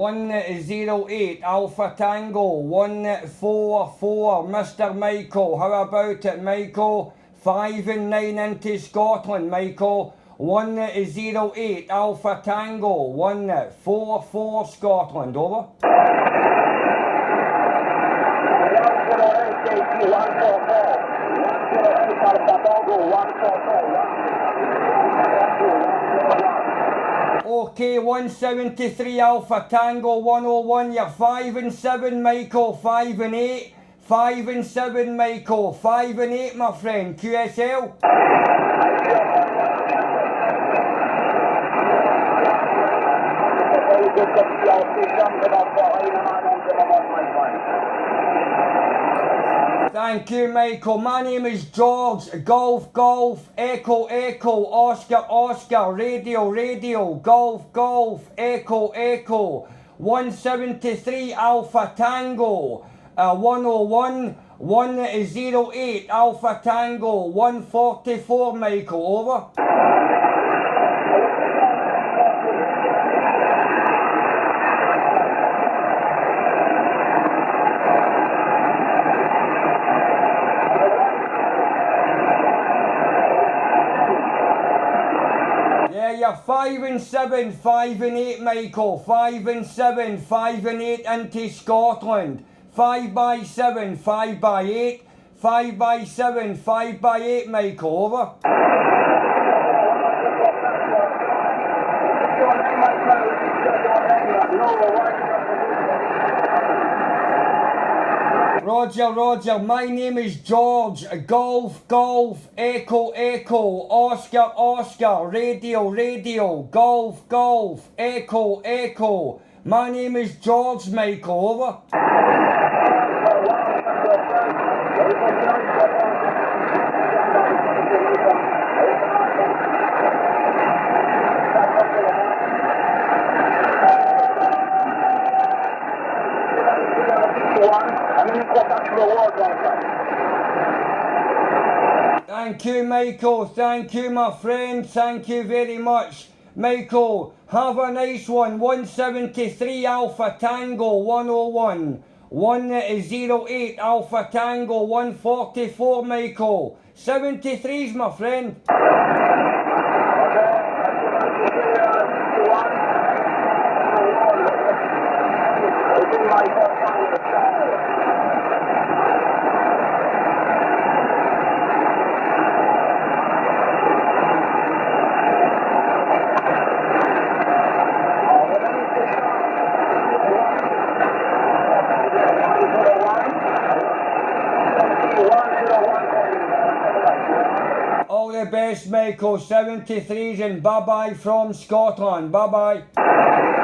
108 Alpha Tango 144 Mr. Michael. How about it, Michael? 5 and 9 into Scotland, Michael. 108 Alpha Tango 144 Scotland. Over. Okay, 173 Alpha Tango 101, you're 5 and 7, Michael, 5 and 8, 5 and 7, Michael, 5 and 8, my friend, QSL. Thank you, Michael. My name is George. Golf, golf, echo, echo, Oscar, Oscar, radio, radio, golf, golf, echo, echo. 173 Alpha Tango, 101, 108 Alpha Tango, 144, Michael, over. You're 5 and 7, 5 and 8, Michael. 5 and 7, 5 and 8 into Scotland. 5 by 7, 5 by 8, 5 by 7, 5 by 8, Michael. Over. Roger, Roger, my name is George. Golf, golf, echo, echo, Oscar, Oscar, radio, radio, golf, golf, echo, echo. My name is George, Michael, over. Thank you, Michael. Thank you, my friend. Thank you very much. Michael, have a nice one. 173 Alpha Tango 101. 108 Alpha Tango 144, Michael. 73's, my friend. All the best, Michael. 73s and bye-bye from Scotland. Bye-bye.